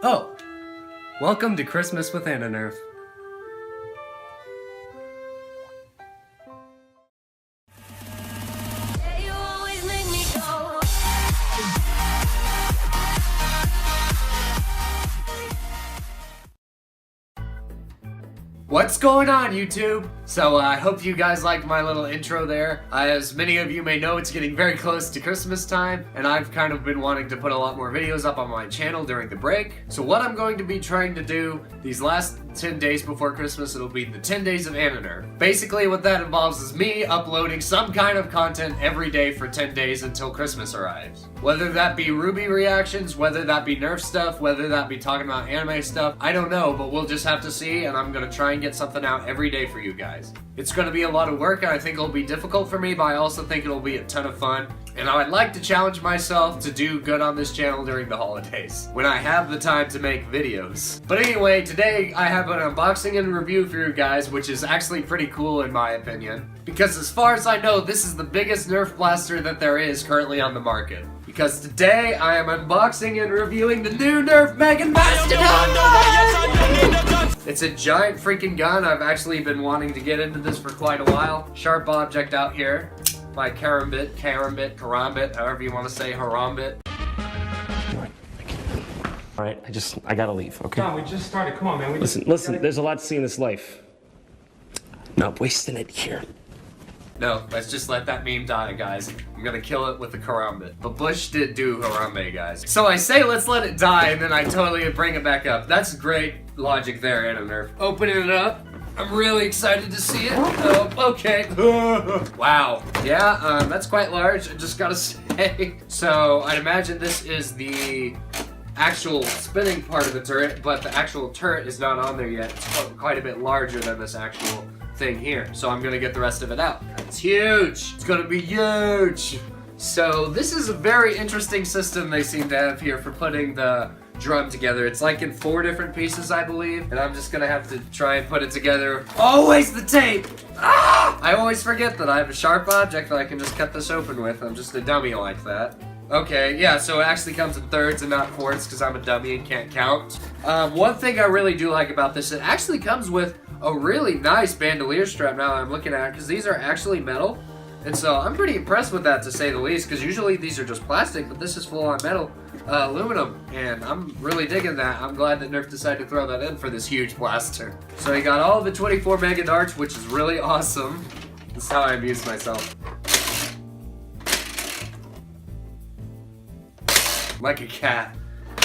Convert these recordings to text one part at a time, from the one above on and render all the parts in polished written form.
Oh, welcome to Christmas with AniNerf. What's going on, YouTube? So I hope you guys liked my little intro there. As many of you may know, it's getting very close to Christmas time, and I've kind of been wanting to put a lot more videos up on my channel during the break. So what I'm going to be trying to do these last 10 days before Christmas, it'll be the 10 Days of AniNerf. Basically what that involves is me uploading some kind of content every day for 10 days until Christmas arrives. Whether that be Ruby reactions, whether that be Nerf stuff, whether that be talking about anime stuff, I don't know, but we'll just have to see, and I'm gonna try and get something out every day for you guys. It's gonna be a lot of work, and I think it'll be difficult for me, but I also think it'll be a ton of fun. And I'd like to challenge myself to do good on this channel during the holidays, when I have the time to make videos. But anyway, today I have an unboxing and review for you guys, which is actually pretty cool in my opinion. Because as far as I know, this is the biggest Nerf blaster that there is currently on the market. Because today I am unboxing and reviewing the new Nerf Mastodon! It's a giant freaking gun. I've actually been wanting to get into this for quite a while. Sharp object out here. My karambit, however you want to say harambit. Alright, I gotta leave, okay? John, we just started. Come on, man. Listen, there's a lot to see in this life. Not wasting it here. No, let's just let that meme die, guys. I'm gonna kill it with the karambit. But Bush did do harambe, guys. So I say let's let it die, and then I totally bring it back up. That's great logic there, AniNerf. Opening it up. I'm really excited to see it. Oh, okay. Wow. Yeah, that's quite large, I just gotta say. So, I'd imagine this is the actual spinning part of the turret, but the actual turret is not on there yet. It's quite a bit larger than this actual thing here. So I'm gonna get the rest of it out. It's huge! It's gonna be huge! So, this is a very interesting system they seem to have here for putting the drum together. It's like in 4 different pieces, I believe, and I'm just gonna have to try and put it together. Always the tape! Ah! I always forget that I have a sharp object that I can just cut this open with. I'm just a dummy like that. Okay, yeah, so it actually comes in thirds and not fourths because I'm a dummy and can't count. One thing I really do like about this, it actually comes with a really nice bandolier strap now that I'm looking at it, because these are actually metal. And so I'm pretty impressed with that, to say the least, because usually these are just plastic, but this is full on metal, aluminum, and I'm really digging that. I'm glad that Nerf decided to throw that in for this huge blaster. So you got all the 24 mega darts, which is really awesome. That's how I amuse myself. Like a cat,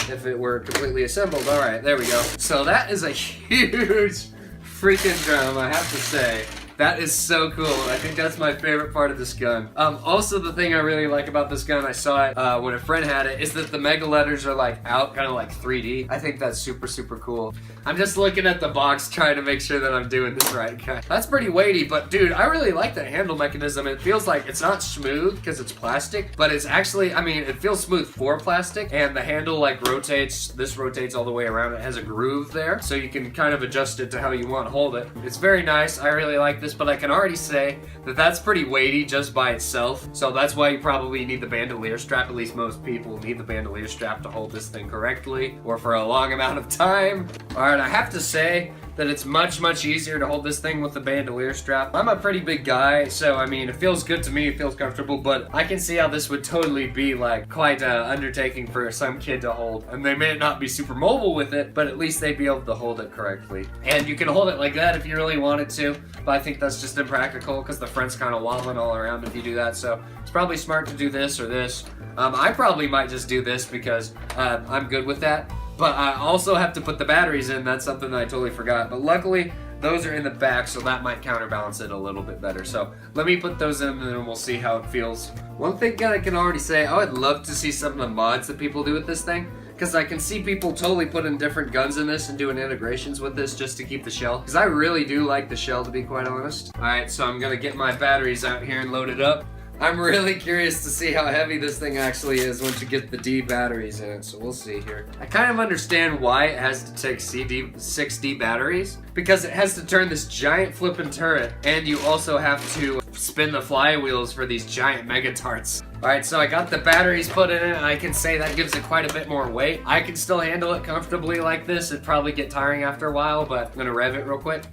if it were completely assembled. Alright, there we go. So that is a huge freaking drum, I have to say. That is so cool. I think that's my favorite part of this gun. Also, the thing I really like about this gun, I saw it when a friend had it, is that the mega letters are like out, kind of like 3D. I think that's super, super cool. I'm just looking at the box trying to make sure that I'm doing this right, guys. That's pretty weighty, but dude, I really like the handle mechanism. It feels like it's not smooth because it's plastic, but it's actually, I mean, it feels smooth for plastic, and the handle like rotates. This rotates all the way around. It has a groove there, so you can kind of adjust it to how you want to hold it. It's very nice. I really like this, but I can already say that that's pretty weighty just by itself. So that's why you probably need the bandolier strap. At least most people need the bandolier strap to hold this thing correctly or for a long amount of time. Alright, I have to say that it's much, much easier to hold this thing with the bandolier strap. I'm a pretty big guy, so I mean, it feels good to me, it feels comfortable, but I can see how this would totally be like quite an undertaking for some kid to hold. And they may not be super mobile with it, but at least they'd be able to hold it correctly. And you can hold it like that if you really wanted to, but I think that's just impractical because the front's kind of wobbling all around if you do that, so it's probably smart to do this or this. I probably might just do this because I'm good with that. But I also have to put the batteries in. That's something that I totally forgot. But luckily, those are in the back, so that might counterbalance it a little bit better. So let me put those in, and then we'll see how it feels. One thing I can already say, I would love to see some of the mods that people do with this thing, because I can see people totally putting different guns in this and doing integrations with this just to keep the shell. Because I really do like the shell, to be quite honest. Alright, so I'm going to get my batteries out here and load it up. I'm really curious to see how heavy this thing actually is once you get the D batteries in it, so we'll see here. I kind of understand why it has to take 6D batteries, because it has to turn this giant flippin' turret, and you also have to spin the flywheels for these giant mega darts. Alright, so I got the batteries put in it, and I can say that gives it quite a bit more weight. I can still handle it comfortably like this. It'd probably get tiring after a while, but I'm gonna rev it real quick.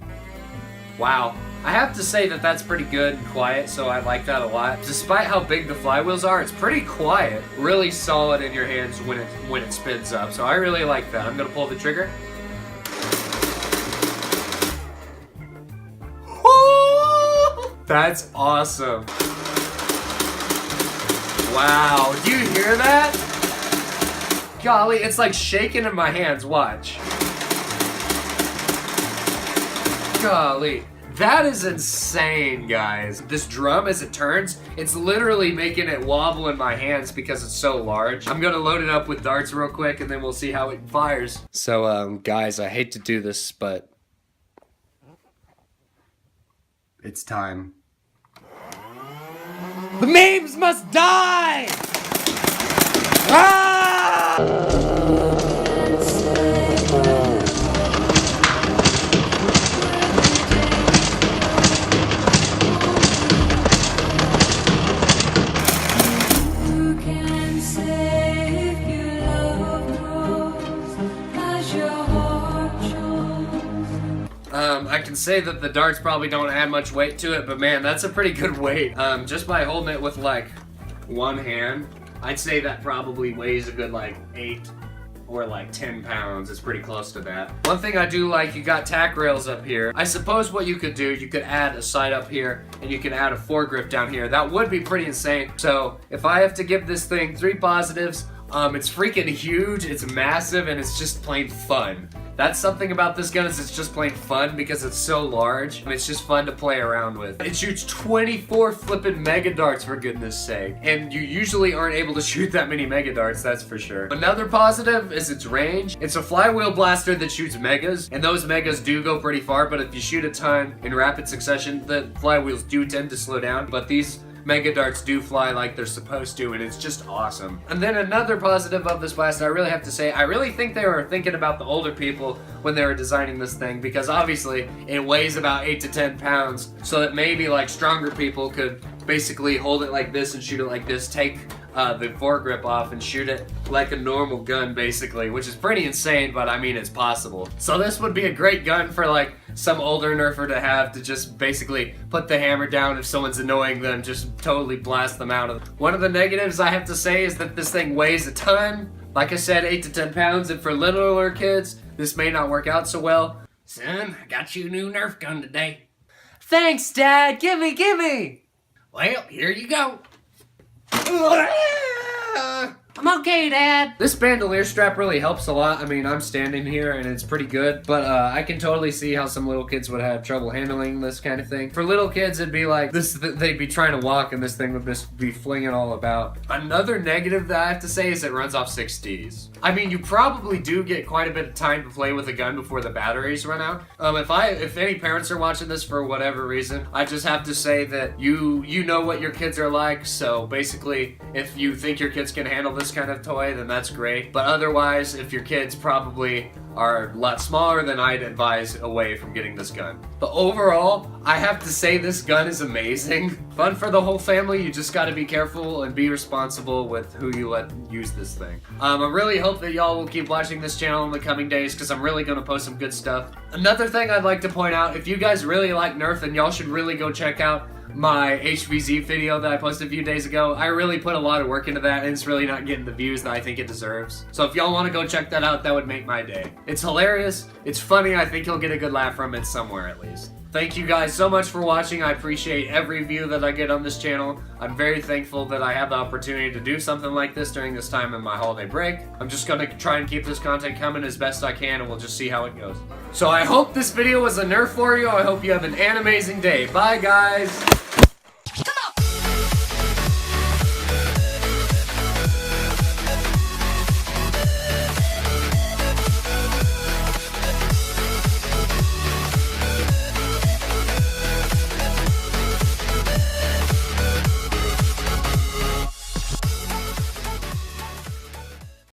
Wow. I have to say that that's pretty good and quiet, so I like that a lot. Despite how big the flywheels are, it's pretty quiet. Really solid in your hands when it spins up, so I really like that. I'm gonna pull the trigger. That's awesome. Wow, do you hear that? Golly, it's like shaking in my hands, watch. Golly, that is insane, guys. This drum, as it turns, it's literally making it wobble in my hands because it's so large. I'm gonna load it up with darts real quick and then we'll see how it fires. So, guys, I hate to do this, but it's time. The memes must die! Ah! I can say that the darts probably don't add much weight to it, but man, that's a pretty good weight. Just by holding it with like one hand, I'd say that probably weighs a good like 8 or like 10 pounds. It's pretty close to that. One thing I do like, you got tack rails up here. I suppose what you could do, you could add a sight up here and you can add a foregrip down here. That would be pretty insane. So if I have to give this thing 3 positives, it's freaking huge, it's massive, and it's just plain fun. That's something about this gun, is it's just plain fun because it's so large and it's just fun to play around with. It shoots 24 flippin' mega darts, for goodness sake. And you usually aren't able to shoot that many mega darts, that's for sure. Another positive is its range. It's a flywheel blaster that shoots megas, and those megas do go pretty far, but if you shoot a ton in rapid succession, the flywheels do tend to slow down, but these mega darts do fly like they're supposed to, and it's just awesome. And then another positive of this blaster, I really have to say, I really think they were thinking about the older people when they were designing this thing, because obviously it weighs about 8 to 10 pounds, so that maybe like stronger people could basically hold it like this and shoot it like this, take the foregrip off and shoot it like a normal gun basically, which is pretty insane, but I mean it's possible. So this would be a great gun for like some older nerfer to have, to just basically put the hammer down if someone's annoying them, just totally blast them out of it. One of the negatives I have to say is that this thing weighs a ton. Like I said, 8 to 10 pounds, and for littler kids, this may not work out so well. Son, I got you a new Nerf gun today. Thanks, Dad, gimme! Well, here you go. I'm okay, Dad. This bandolier strap really helps a lot. I mean, I'm standing here and it's pretty good, but I can totally see how some little kids would have trouble handling this kind of thing. For little kids, it'd be like this, they'd be trying to walk and this thing would just be flinging all about. Another negative that I have to say is it runs off 6Ds. I mean, you probably do get quite a bit of time to play with a gun before the batteries run out. If any parents are watching this for whatever reason, I just have to say that you know what your kids are like, so basically, if you think your kids can handle this kind of toy, then that's great. But otherwise, if your kids probably are a lot smaller, then I'd advise away from getting this gun. But overall, I have to say this gun is amazing. Fun for the whole family. You just gotta be careful and be responsible with who you let use this thing. I really hope that y'all will keep watching this channel in the coming days, because I'm really gonna post some good stuff. Another thing I'd like to point out, if you guys really like Nerf, then y'all should really go check out my HVZ video that I posted a few days ago. I really put a lot of work into that, and it's really not getting the views that I think it deserves. So if y'all want to go check that out, that would make my day. It's hilarious, it's funny, I think you'll get a good laugh from it somewhere at least. Thank you guys so much for watching. I appreciate every view that I get on this channel. I'm very thankful that I have the opportunity to do something like this during this time in my holiday break. I'm just gonna try and keep this content coming as best I can, and we'll just see how it goes. So I hope this video was a Nerf for you. I hope you have an amazing day. Bye, guys.